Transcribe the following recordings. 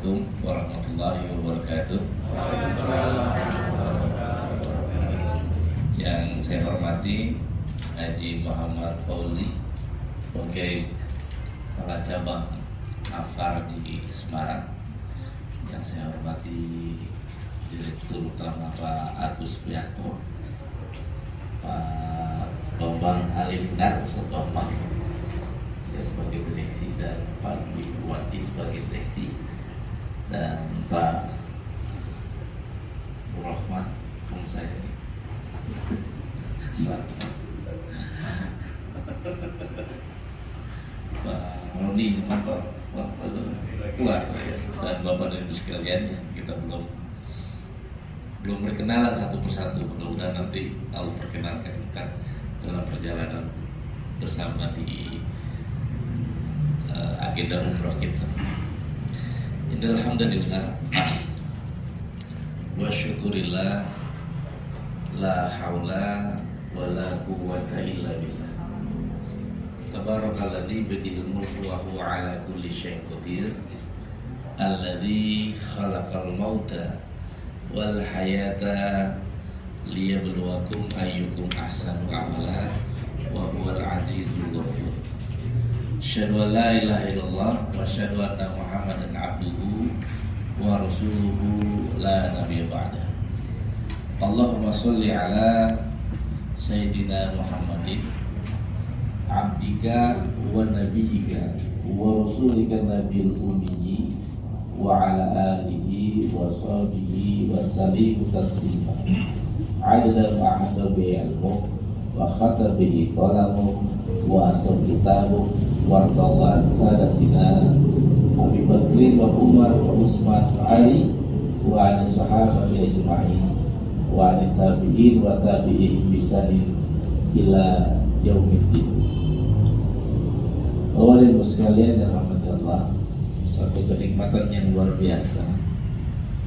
Assalamualaikum warahmatullahi wabarakatuh. Yang saya hormati Haji Muhammad Fauzi sebagai kepala cabang AFAR di Semarang. Yang saya hormati Direktur Utama Pak Agus Prianto, Pak Bambang Halimdar Bambang sebagai direksi, dan Pak Bupati sebagai direksi, dan Pak Rahmat kamu saya ini Pak Roni, Pak keluar, dan Bapak dan Ibu sekalian, kita belum berkenalan satu persatu. Mudah-mudahan nanti Allah perkenalkan kita dalam perjalanan bersama di agenda umroh kita. Alhamdulillah wa syukurillah, la haula wa la quwwata illa billah. Tabarakalladzi biyadihil mulku wa huwa ala kulli syai'in qadir, alladzi khalaqal mauta wal hayata liyabluwakum ayyukum ahsanu amala wa huwal azizul ghafur. Asyhadu an la ilaha illallah wa asyhadu anna Muhammadan abduhu wa rasuluhu la nabiyya ba'da. Allahumma sholli ala sayyidina Muhammadin abdika wa nabiyyika wa rasulika nabiyil ummi wa ala alihi wa sahbihi wa sallim taslima adada ma ahsabi ilmu wa khata bihi qalamu wa asal kitabu wartallah sadatina Abi Bakrin wa Umar wa Utsman wa Ali wa ala sahabati ajma'in wa ala tabi'in wa tabi'in bisanin ila yaumiddin. Bapak dan Ibu sekalian yang rahmati Allah, suatu kenikmatan yang luar biasa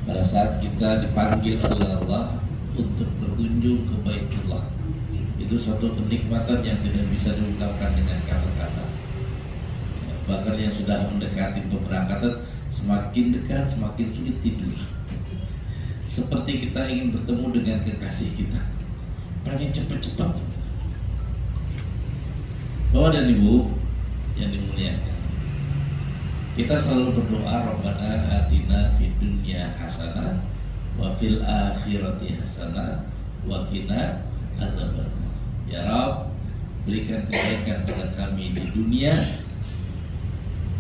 pada saat kita dipanggil oleh Allah untuk berkunjung ke Baitullah. Itu suatu kenikmatan yang tidak bisa diungkapkan dengan kata-kata. Bahkan yang sudah mendekati pemberangkatan, semakin dekat semakin sulit tidur. Seperti kita ingin bertemu dengan kekasih kita, pengen cepat-cepat. Bapak dan Ibu yang dimuliakan, kita selalu berdoa, Rabbana atina fid dunya hasanah wa fil akhirati hasanah wa qina azabannar. Ya Rabb, berikan kebaikan pada kami di dunia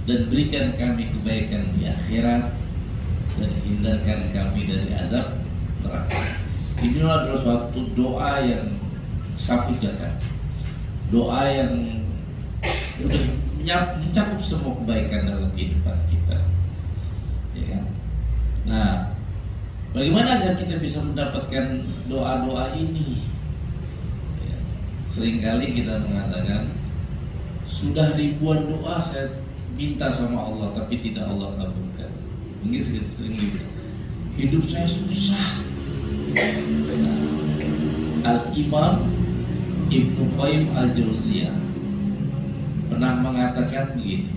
dan berikan kami kebaikan di akhirat, dan hindarkan kami dari azab neraka. Inilah adalah suatu doa yang sapu jagat, doa yang sudah mencakup semua kebaikan dalam kehidupan kita, ya kan? Nah, bagaimana agar kita bisa mendapatkan doa-doa ini? Ya, seringkali kita mengatakan sudah ribuan doa saya minta sama Allah tapi tidak Allah kabulkan. Mungkin sering gitu. Hidup saya susah. Nah, Al-Imam Ibnu Qayyim Al-Jauziyah pernah mengatakan begini: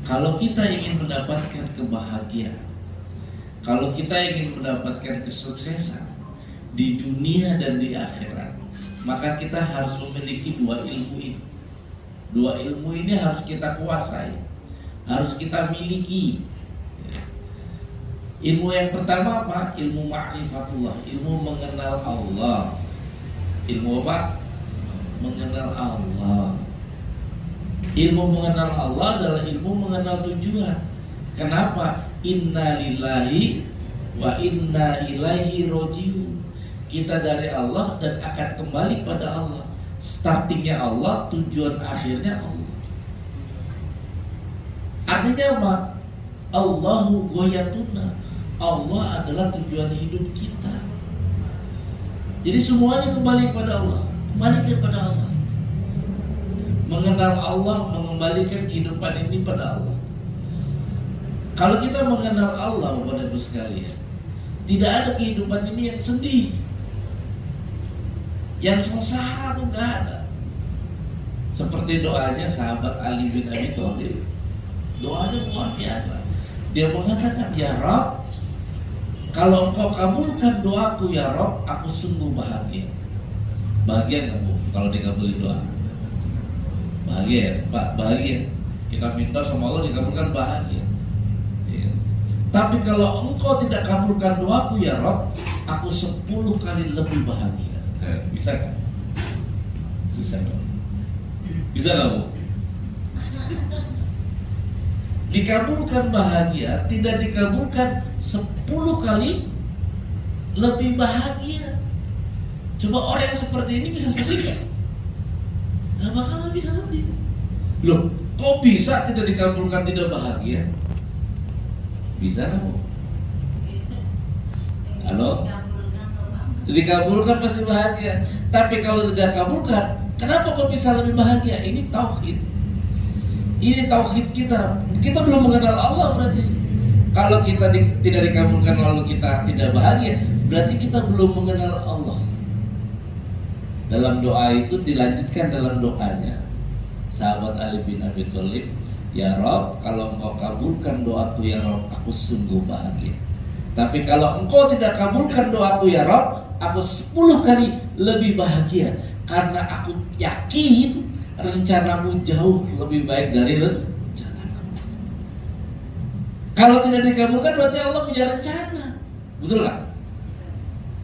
kalau kita ingin mendapatkan kebahagiaan, kalau kita ingin mendapatkan kesuksesan di dunia dan di akhirat, maka kita harus memiliki dua ilmu ini. Dua ilmu ini harus kita kuasai, harus kita miliki. Ilmu yang pertama apa? Ilmu ma'rifatullah, ilmu mengenal Allah. Ilmu apa? Mengenal Allah. Ilmu mengenal Allah adalah ilmu mengenal tujuan. Kenapa? Inna lillahi wa inna ilaihi rojiun. Kita dari Allah dan akan kembali pada Allah. Startingnya Allah, tujuan akhirnya Allah. Artinya apa? Allahu ghayatuna. Allah adalah tujuan hidup kita. Jadi semuanya kembali kepada Allah, kembali kepada Allah. Mengenal Allah, mengembalikan kehidupan ini pada Allah. Kalau kita mengenal Allah, Bapak dan Ibu sekalian, tidak ada kehidupan ini yang sedih, yang sengsara, itu nggak ada. Seperti doanya sahabat Ali bin Abi Thalib, doanya luar biasa. Dia mengatakan, ya Rabb, kalau engkau kabulkan doaku ya Rabb, aku sungguh bahagia. Bahagia nggak Bu kalau dikabulin doa? Bahagia ya Pak, bahagia. Kita minta sama Allah dikabulkan, bahagia ya. Tapi kalau engkau tidak kabulkan doaku ya Rabb, aku 10 kali lebih bahagia. Bisa nggak? Susah dong. Bisa nggak Bu? Dikabulkan bahagia, tidak dikabulkan 10 kali lebih bahagia. Coba orang yang seperti ini bisa sedih nggak? Gak bakalan bisa sedih. Loh, kok bisa tidak dikabulkan tidak bahagia? Bisa nggak Bu? Halo? Dikabulkan pasti bahagia. Tapi kalau tidak kabulkan, kenapa kok bisa lebih bahagia? Ini tauhid. Ini tauhid kita. Kita belum mengenal Allah berarti. Kalau kita tidak dikabulkan lalu kita tidak bahagia, berarti kita belum mengenal Allah. Dalam doa itu dilanjutkan dalam doanya sahabat Ali bin Abi Thalib, ya Rabb, kalau engkau kabulkan doaku ya Rabb, aku sungguh bahagia. Tapi kalau engkau tidak kabulkan doaku ya Rabb, aku 10 kali lebih bahagia. Karena aku yakin rencanamu jauh lebih baik dari rencanaku. Kalau tidak dikabulkan berarti Allah punya rencana. Betul nggak?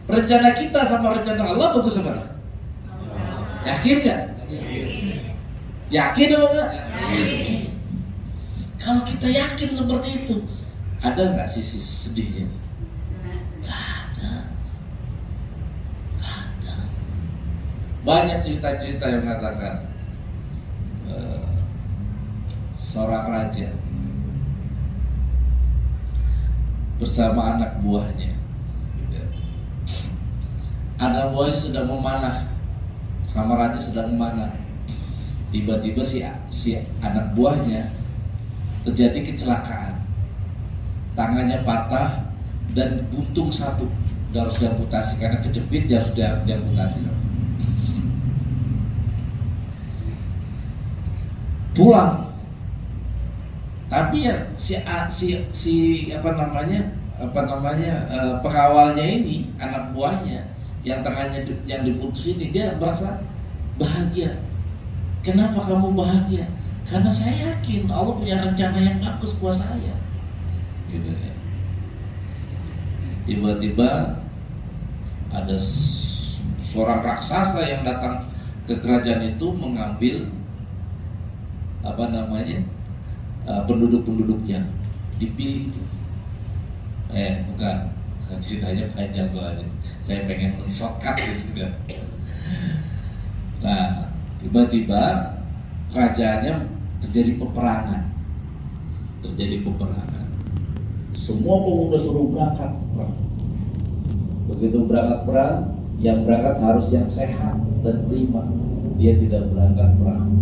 Rencana kita sama rencana Allah bagus sama Allah. Yakin nggak? Yakin apa enggak? Yakin. Kalau kita yakin seperti itu, ada nggak sisi sedihnya? Nggak ada. Nggak ada. Banyak cerita-cerita yang mengatakan seorang raja bersama anak buahnya. Anak buahnya sedang memanah, sama raja sedang memanah. Tiba-tiba si anak buahnya terjadi kecelakaan, tangannya patah dan buntung satu, harus diamputasi karena kejepit, harus diamputasi satu. Pulang, tapi ya pengawalnya ini, anak buahnya yang tangannya yang diputus ini, dia merasa bahagia. Kenapa kamu bahagia? Karena saya yakin Allah punya rencana yang bagus buat saya. Gitu ya. Tiba-tiba ada seorang raksasa yang datang ke kerajaan itu mengambil penduduk-penduduknya, dipilih. Bukan, ceritanya panjang soalnya. Saya pengen men-shortcut gitu kan. Nah, tiba-tiba kerajaannya terjadi peperangan. Semua pemuda suruh berangkat perang. Begitu berangkat perang, yang berangkat harus yang sehat dan prima. Dia tidak berangkat perang.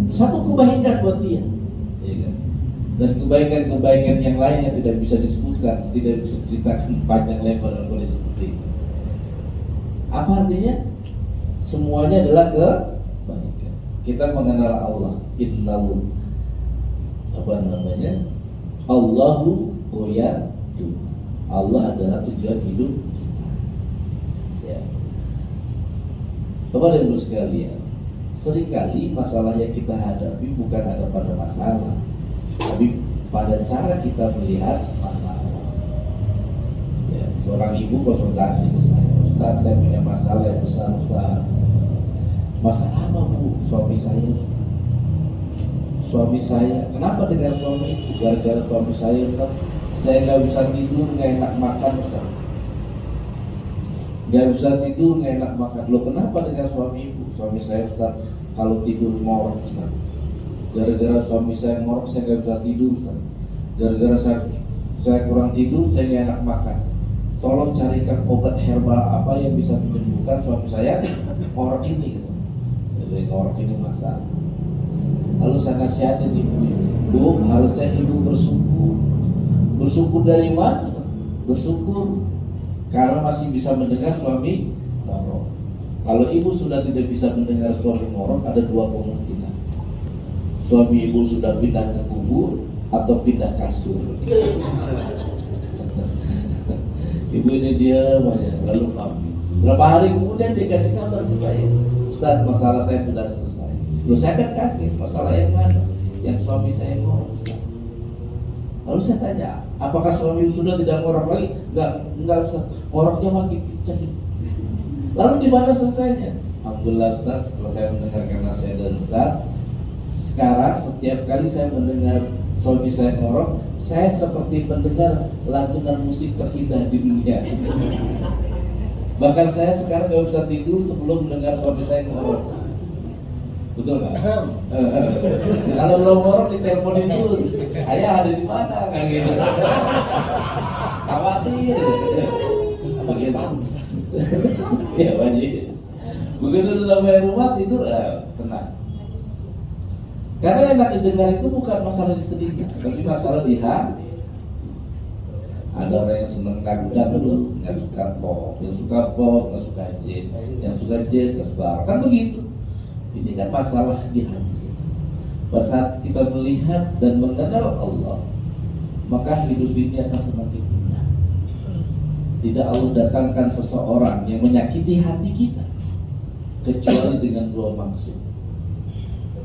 Satu kebaikan buat dia, ya kan? Dan kebaikan-kebaikan yang lainnya tidak bisa disebutkan, tidak bisa ceritakan panjang lebar dan boleh seperti itu. Apa artinya? Semuanya adalah kebaikan. Kita mengenal Allah, Innahu Allahu Ghayatu. Allah adalah tujuan hidup kita. Ya. Bapak dan Ibu sekalian, seringkali masalah yang kita hadapi bukan ada pada masalah, tapi pada cara kita melihat masalah. Ya, seorang ibu konsultasi ke saya, Ustaz, saya punya masalah yang besar, Ustaz. Masalah apa Bu? Suami saya, Ustaz. Suami saya, kenapa dengan suami itu? Gara-gara suami saya, Ustaz, saya nggak bisa tidur, nggak enak makan, Ustaz. Nggak bisa tidur, nggak enak makan. Loh, kenapa dengan suami ibu? Suami saya, Ustaz, kalau tidur ngorok, Ustaz. Gara-gara suami saya ngorok, saya nggak bisa tidur, Ustaz. Gara-gara saya kurang tidur, saya nggak enak makan. Tolong carikan obat herbal apa yang bisa menyembuhkan suami saya ngorok ini, gitu. Jadi ngorok ini masalah. Lalu saya nasihatin ibu ini, Bu, harusnya ibu bersyukur. Bersyukur dari mana? Bersyukur karena masih bisa mendengar suami ngorok. Kalau ibu sudah tidak bisa mendengar suami ngorok, ada dua kemungkinan. Suami ibu sudah pindah ke kubur atau pindah kasur. Ibu ini dia banyak, lalu pamit. Berapa hari kemudian dia kasih kabar ke saya, Ustaz, masalah saya sudah selesai. Loh, saya kan kaget, masalah yang mana? Yang suami saya ngorok, Ustaz. Lalu saya tanya, apakah suami sudah tidak ngorok lagi? Enggak Ustaz, ngoroknya makin kencang. Lalu di mana selesainya? Alhamdulillah Ustaz, setelah saya mendengarkan nasihat dari Ustaz, sekarang setiap kali saya mendengar suami saya ngorok, saya seperti mendengar lantunan musik terindah di dunia. Bahkan saya sekarang gak bisa tidur sebelum mendengar suami saya ngorok. Betul nggak? Kalau belum ngorok diteleponin terus, ayah ada di mana? Kan gitu. Khawatir. Bagaimana? Ya wajib. Begitu sampai rumah tidur, tenang. Karena yang nak didengar itu bukan masalah di telinga, tapi masalah di hati. Ada orang yang senang dangdut, nggak suka pop, yang suka pop nggak suka jazz, yang suka jazz nggak suka rock, kan begitu. Ini kan masalah di hati. Pada saat kita melihat dan mengenal Allah, maka hidup ini akan semakin indah. Tidak Allah datangkan seseorang yang menyakiti hati kita, kecuali dengan dua maksud: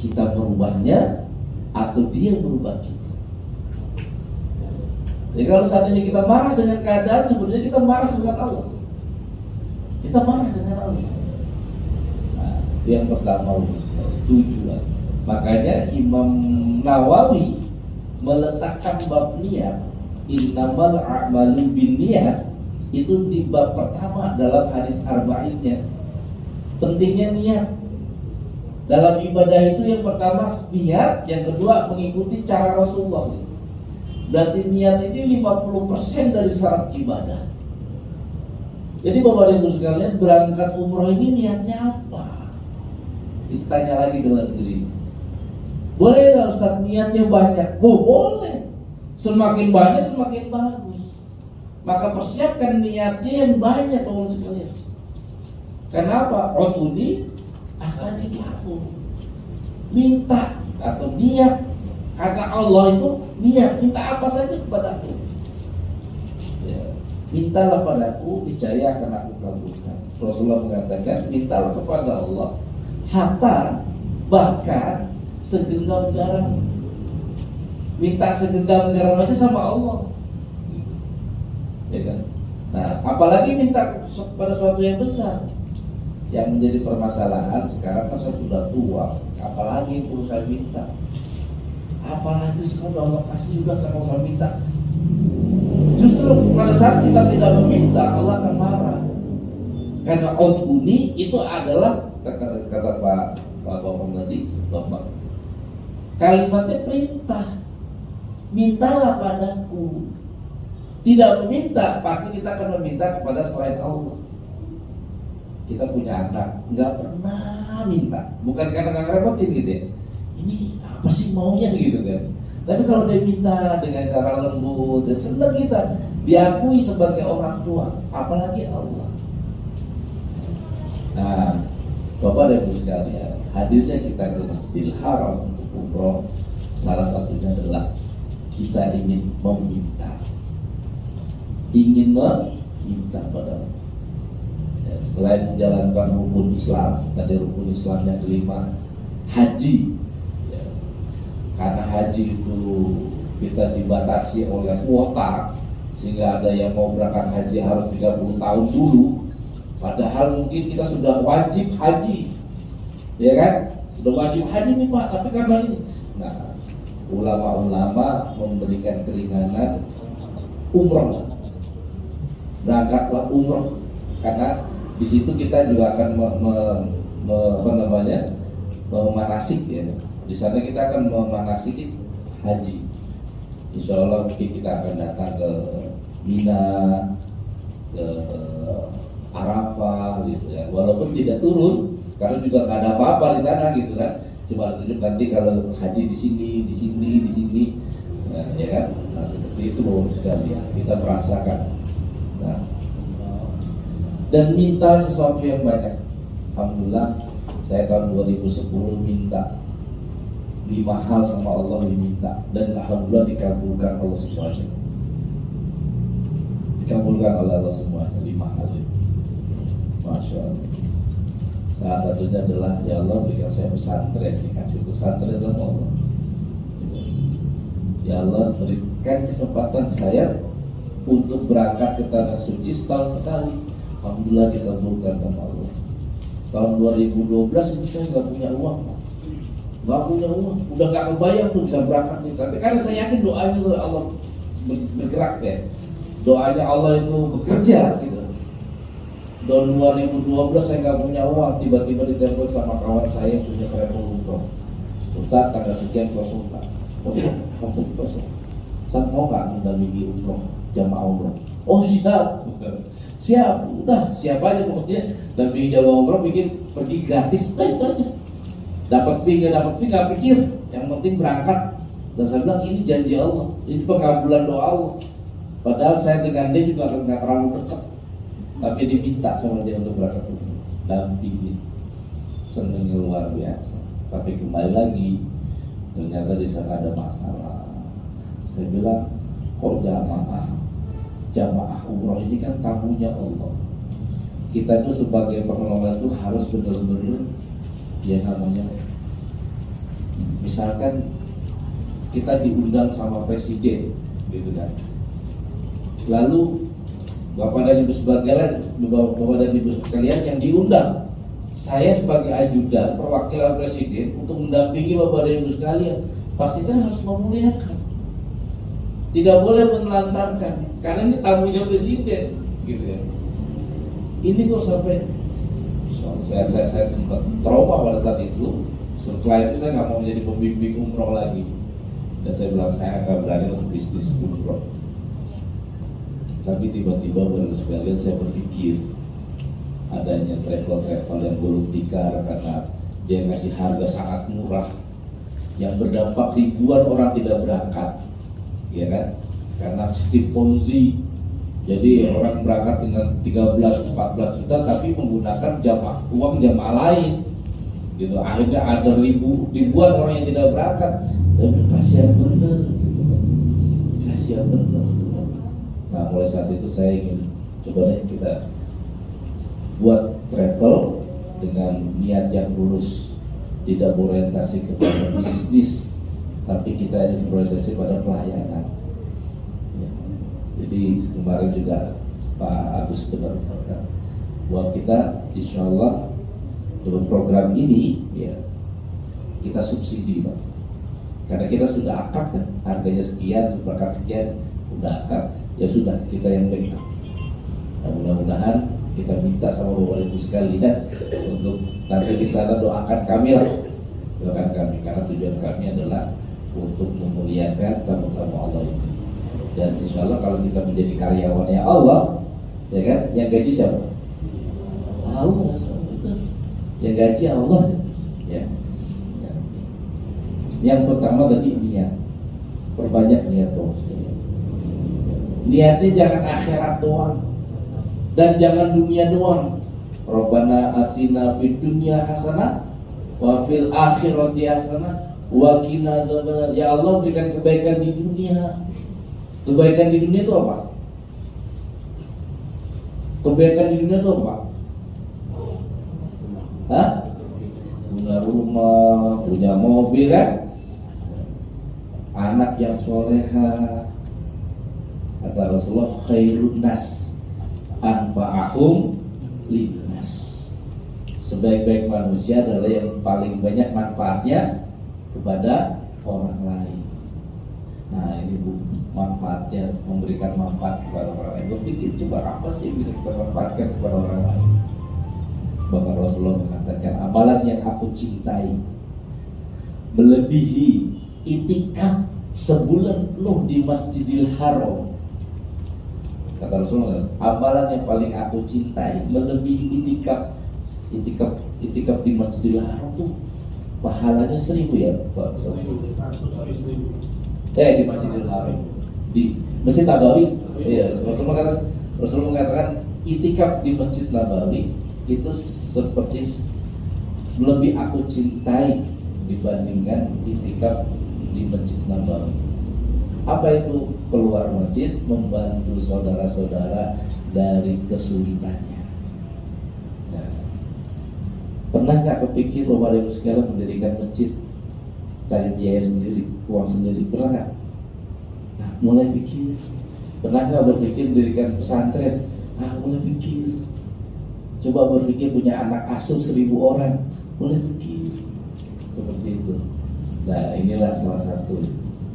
kita merubahnya atau dia merubah kita. Jadi kalau seandainya kita marah dengan keadaan, sebenarnya kita marah dengan Allah. Kita marah dengan Allah. Nah, yang pertama tujuan. Makanya Imam Nawawi meletakkan bab niat, innamal a'malu binniyat, itu di bab pertama dalam hadis arba'innya. Pentingnya niat. Dalam ibadah itu yang pertama niat, yang kedua mengikuti cara Rasulullah. Berarti niat ini 50% dari syarat ibadah. Jadi Bapak dan Ibu sekalian, berangkat umroh ini niatnya apa? Kita tanya lagi dalam diri. Boleh nggak Ustaz niatnya banyak? Boleh. Semakin banyak semakin bagus. Maka persiapkan niatnya yang banyak Bapak sekalian. Kenapa? Udhuni astajib lakum. Minta atau niat. Karena Allah itu niat, minta apa saja kepadaku. Ya, mintalah padaku, niscaya akan aku kabulkan. Rasulullah mengatakan, mintalah kepada Allah harta, bahkan segenggam garam. Minta segenggam garam aja sama Allah. Ya kan? Nah, apalagi minta pada sesuatu yang besar. Yang menjadi permasalahan sekarang kan saya sudah tua, apalagi perlu saya minta. Apalagi sekarang Allah kasih, udah saya mau minta. Justru pada saat kita tidak meminta, Allah akan marah. Karena udhuni itu adalah kata Pak Bapak tadi, kalimatnya perintah. Mintalah padaku. Tidak meminta, pasti kita akan meminta kepada selain Allah. Kita punya anak, nggak pernah minta, bukan karena nggak ngerepotin gitu ya. Ini apa sih maunya gitu kan. Tapi kalau dia minta dengan cara lembut dan senang, kita diakui sebagai orang tua, apalagi Allah. Nah, Bapak dan Ibu sekalian, hadirnya kita ke Masjidil Haram untuk umroh, salah satunya adalah kita ingin meminta pada Allah. Ya, selain menjalankan rukun Islam, tadi rukun Islam yang kelima, haji. Karena haji itu kita dibatasi oleh kuota, sehingga ada yang mau berangkat haji harus 30 tahun dulu. Padahal mungkin kita sudah wajib haji, ya kan? Sudah wajib haji nih Pak, tapi karena ini, nah, ulama-ulama memberikan keringanan umroh. Berangkatlah umroh, karena di situ kita juga akan memanasik ya. Di sana kita akan memanasik haji. Insya Allah mungkin kita akan datang ke Mina, ke Arafah gitu ya. Walaupun tidak turun, karena juga nggak ada apa-apa di sana gitu kan. Cuma tunjuk nanti kalau haji di sini, ya kan. Nah, seperti itu sekali ya. Kita merasakan. Nah, dan minta sesuatu yang banyak. Alhamdulillah, saya tahun 2010 minta 5 hal sama Allah diminta, dan alhamdulillah dikabulkan Allah semuanya. Dikabulkan oleh Allah semuanya 5 hal itu. Masya Allah. Salah satunya adalah, ya Allah berikan saya pesantren, dikasih pesantren sama Allah. Ya Allah berikan kesempatan saya untuk berangkat ke tanah suci setahun sekali. Alhamdulillah dikabulkan sama Allah. Tahun 2012 itu saya nggak punya uang, udah nggak kebayang tuh bisa berangkat nih. Tapi karena saya yakin doanya Allah bergerak ya, doanya Allah itu bekerja gitu. Tahun 2012 saya nggak punya uang, tiba-tiba ditelepon sama kawan saya yang punya travel umroh. Ustaz, tanggal sekian kosong Pak. Kosong. Ustaz mau nggak mendampingi umroh, jamaah umroh? Oh siap. Siap, udah siap aja pokoknya. Dampingi jamaah umroh, bikin pergi gratis, itu aja. Dapat fee nggak pikir, yang penting berangkat. Dan saya bilang ini janji Allah, ini pengabulan doa Allah. Padahal saya dengan dia juga nggak terlalu dekat, tapi diminta sama dia untuk berangkat umroh, dampingi. Senangnya luar biasa. Tapi kembali lagi, ternyata di sana ada masalah. Saya bilang, kok jamaah umroh ini kan tamunya Allah. Kita itu sebagai pengelola itu harus benar-benar ya namanya, misalkan kita diundang sama presiden gitu kan, lalu Bapak dan Ibu sekalian yang diundang, saya sebagai ajudan perwakilan presiden untuk mendampingi Bapak dan Ibu sekalian, pastikan harus memuliakan, tidak boleh menelantarkan, karena ini tamunya presiden gitu ya. Ini kok sampai saya sempat trauma pada saat itu. Setelah itu saya nggak mau menjadi pembimbing umroh lagi, dan saya bilang saya nggak berani lah bisnis umroh. Tapi tiba-tiba baru sekalian saya berpikir adanya travel yang gulung tikar, karena dia ngasih harga sangat murah yang berdampak ribuan orang tidak berangkat, ya kan? Karena sistem Ponzi. Jadi orang berangkat dengan 13-14 juta tapi menggunakan uang jamaah lain gitu. Akhirnya ada ribuan orang yang tidak berangkat. Saya bilang kasihan bener gitu kan. Kasihan bener. Nah mulai saat itu saya ingin coba deh kita buat travel dengan niat yang lurus, tidak berorientasi kepada bisnis, tapi kita ingin berorientasi pada pelayanan. Jadi kemarin juga Pak Agus benar katakan bahwa kita insya Allah dalam program ini ya kita subsidi Pak, karena kita sudah akad kan, harganya sekian, berangkat sekian, udah akad, ya sudah kita yang backup. Nah, mudah-mudahan kita minta sama Bapak Ibu sekalian untuk nanti di sana doakan kami lah, doakan kami, karena tujuan kami adalah untuk memuliakan tamu-tamu Allah ini. Dan insya Allah kalau kita menjadi karyawannya Allah, ya kan, yang gaji siapa? Allah. Yang gaji Allah, ya. Yang pertama tadi niat, perbanyak niat dong. Niatnya jangan akhirat doang, dan jangan dunia doang. Rabbana atina fid dunya hasanah wa fil akhirati hasanah wa qina adzabannar. Ya Allah berikan kebaikan di dunia. Kebaikan di dunia itu apa? Kebaikan di dunia itu apa? Hah? Punya rumah, punya mobil kan? Anak yang soleha. Kata Rasulullah, khairun nas anfa'ahum linnas. Sebaik-baik manusia adalah yang paling banyak manfaatnya kepada orang lain. Nah ini manfaatnya, memberikan manfaat kepada orang lain. Berpikir coba apa sih yang bisa kita manfaatkan kepada orang lain. Bahkan Rasulullah mengatakan amalan yang aku cintai melebihi itikaf sebulan penuh di Masjidil Haram. Kata Rasulullah, amalan yang paling aku cintai melebihi itikaf di Masjidil Haram tuh pahalanya 1000 ya Pak. 1000. Di Masjidil Haram, di Masjid Nabawi. Iya, Rasulullah mengatakan itikaf di Masjid Nabawi itu seperti lebih aku cintai dibandingkan itikaf di Masjid Nabawi. Apa itu keluar masjid membantu saudara-saudara dari kesulitannya? Nah, pernah nggak kepikir Bapak Ibu sekalian mendirikan masjid dari biaya sendiri, uang sendiri? Pernah nggak? Nah, mulai pikir. Pernah nggak berpikir mendirikan pesantren? Nah, mulai pikir. Coba berpikir punya anak asuh 1.000 orang, mulai pikir seperti itu. Nah, inilah salah satu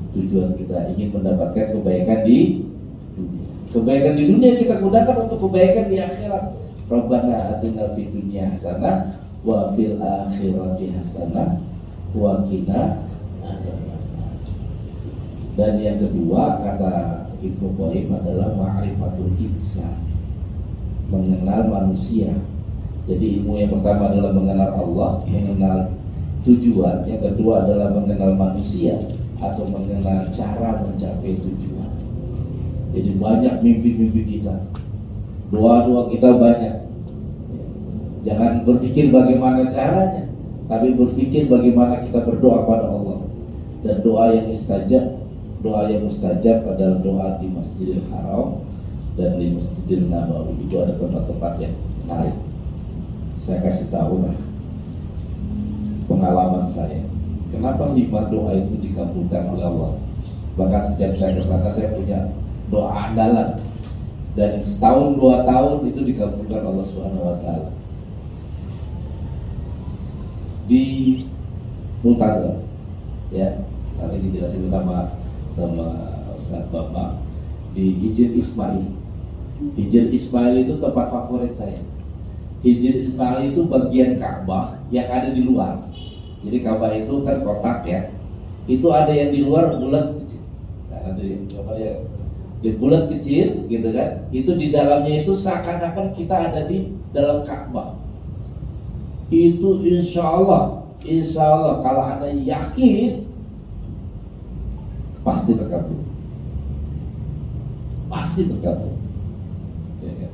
tujuan kita, ingin mendapatkan kebaikan di dunia. Kebaikan di dunia kita gunakan untuk kebaikan di akhirat. Rabbana atina fid dunya hasanah wa fil akhirati hasanah wa qina adzabannar. Dan yang kedua kata Ibnu Qayyim adalah ma'rifatul insan, mengenal manusia. Jadi ilmu yang pertama adalah mengenal Allah, mengenal tujuan. Yang kedua adalah mengenal manusia atau mengenal cara mencapai tujuan. Jadi banyak mimpi-mimpi kita, doa-doa kita banyak. Jangan berpikir bagaimana caranya, tapi berpikir bagaimana kita berdoa pada Allah. Dan doa yang mustajab adalah doa di Masjidil Haram dan di Masjidil Nabawi. Itu ada tempat-tempat yang menarik. Saya kasih tahu lah pengalaman saya. Kenapa 5 doa itu dikabulkan oleh Allah? Bahkan setiap saya ke sana saya punya doa andalan. Dan setahun 2 tahun itu dikabulkan Allah Subhanahu wa taala. Di Multazam, ya, tadi dijelasin sama Ustaz Bapak di Hijr Ismail. Hijr Ismail itu tempat favorit saya. Hijr Ismail itu bagian Ka'bah yang ada di luar. Jadi Ka'bah itu kan kotak ya. Itu ada yang di luar bulat kecil. Nah, nanti coba ya. Di bulat kecil gitu kan. Itu di dalamnya itu seakan-akan kita ada di dalam Ka'bah. Itu insya Allah kalau Anda yakin pasti terkabul. Pasti terkabul. Ya, ya.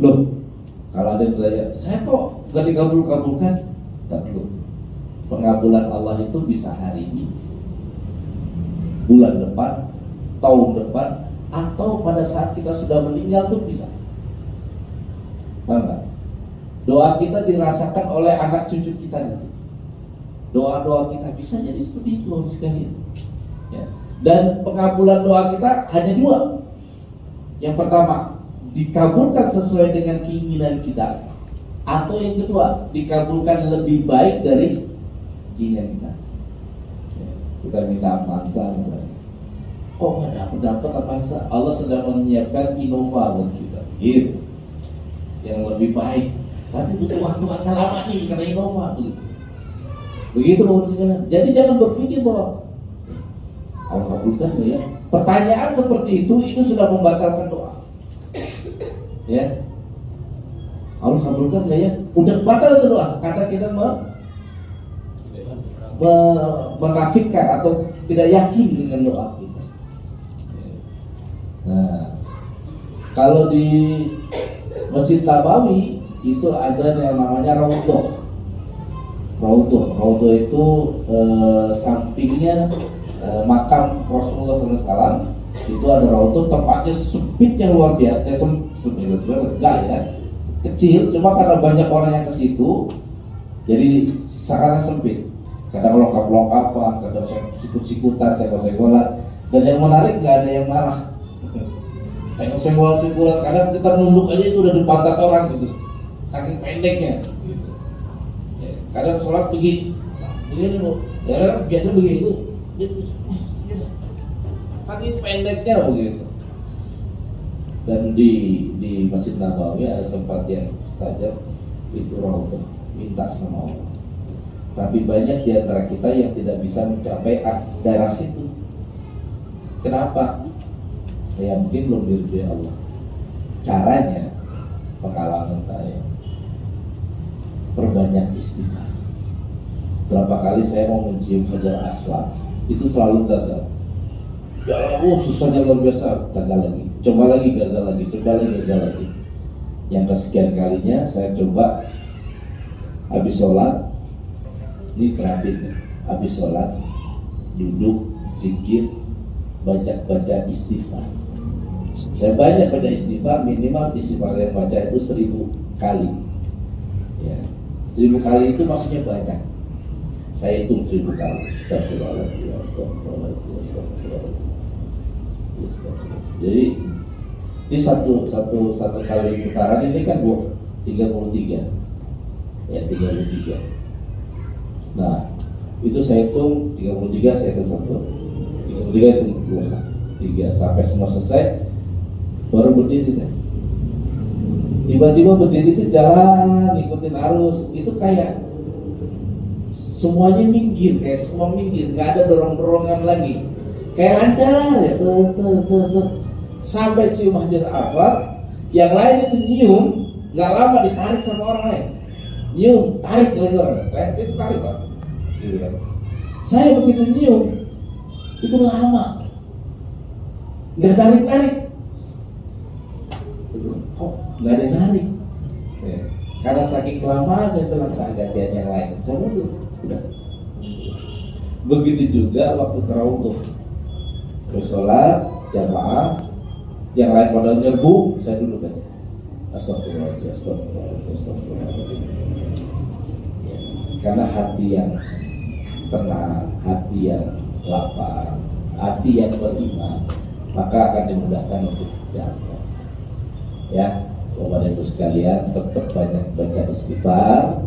Loh, kalau ada yang bertanya, saya kok gak dikabul-kabulkan? Tak perlu. Pengabulan Allah itu bisa hari ini, bulan depan, tahun depan, atau pada saat kita sudah meninggal pun bisa. Paham gak? Doa kita dirasakan oleh anak cucu kita nanti. Doa-doa kita bisa jadi seperti itu harus sekalian. Ya. Dan pengabulan doa kita hanya 2. Yang pertama, dikabulkan sesuai dengan keinginan kita. Atau yang kedua, dikabulkan lebih baik dari keinginan kita. Ya. Kita minta Avanza. Kok nggak dapat Avanza? Allah sedang menyiapkan Innova buat kita. Gitu. Yang lebih baik. Tapi butuh waktu agak lama nih karena Innova. Begitu Bapak sekalian. Jadi jangan berpikir bahwa Allah kabulkan nggak ya? Pertanyaan seperti itu sudah membatalkan doa. Ya, Allah kabulkan nggak ya? Udah batal itu doa. Kata kita menafikan atau tidak yakin dengan doa kita. Nah, kalau di Masjid Nabawi itu ada yang namanya Raudhah. Raudhah itu sampingnya makam Rasulullah SAW. Itu ada Raudhah, tempatnya sempitnya luar biasa, sempit enggak ya, kecil, cuma karena banyak orang yang ke situ, jadi sangat sempit. Kadang lengkap-lengkapan, kadang sikut-sikutan, senggol-senggolan, dan yang menarik nggak ada yang marah. Senggol-senggolan, kadang kita nunduk aja itu udah di pantat orang gitu, saking pendeknya. Gitu. Ya, kadang sholat begini bu, ya biasa begitu. Saking pendeknya begitu. Dan di Masjid Nabawi ada tempat yang mustajab, itu Raudhah, minta sama Allah. Tapi banyak di antara kita yang tidak bisa mencapai daerah situ. Kenapa? Ya mungkin belum diridhoi Allah. Caranya, pengalaman saya, perbanyak istighfar. Berapa kali saya mau mencium Hajar Aswad, itu selalu gagal. Ya Allah, susahnya luar biasa, gagal lagi. Coba lagi, gagal lagi. Coba lagi, gagal lagi. Yang kesekian kalinya saya coba habis sholat, ini kerapinya. habis sholat duduk zikir, baca istighfar. Saya banyak baca istighfar, minimal istighfar yang baca itu 1000 kali. Ya, 1000 kali itu maksudnya banyak. Saya hitung 1000 kali. Astagfirullahaladzim, astagfirullahaladzim, astagfirullahaladzim. Jadi ini satu kali putaran ini kan 33. Ya, 33. Nah, itu saya hitung 33, saya hitung 1. 33 itu 2, 3 sampai semua selesai. Baru berdiri saya. Tiba-tiba berdiri itu jalan, ikutin arus. Itu kayak semuanya minggir, kayak semua minggir, nggak ada dorong-dorongan lagi. Kayak lancar ya, sampai cium hajar aswad. Yang lain itu nyium, nggak lama ditarik sama orang lain. Nyium, tarik lagi orang lain, itu tarik Pak. Gitu kan. Saya begitu nyium, itu lama, nggak tarik-tarik. Kok nggak ada narik? Ya. Karena saking kelamaan saya bilang gantian yang lain. Coba dulu, udah. Begitu juga waktu tarawih, sholat jamaah, yang lain pada nyerbu, saya duduk aja. Astagfirullahaladzim, astagfirullahaladzim, astagfirullahaladzim. Ya. Karena hati yang tenang, hati yang lapar, hati yang beriman, maka akan dimudahkan untuk jaga. Ya, Bapak Ibu sekalian, tetap banyak baca istighfar,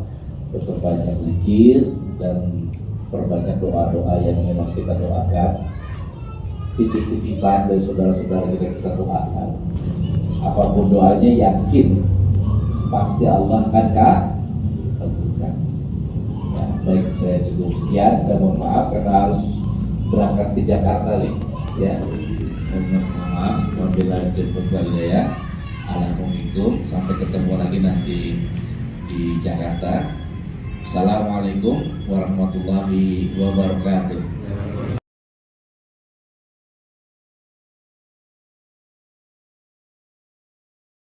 tetap banyak zikir, dan perbanyak doa-doa yang memang kita doakan. Titip-titipan dari saudara-saudara kita doakan. Apapun doanya, yakin pasti Allah akan kabulkan. Ya, baik, saya cukup sekian. Saya mohon maaf karena harus berangkat ke Jakarta nih. Ya, mohon maaf. Wabillahi taufiq wal hidayah. Assalamualaikum, sampai ketemu lagi nanti di Jakarta. Assalamualaikum warahmatullahi wabarakatuh.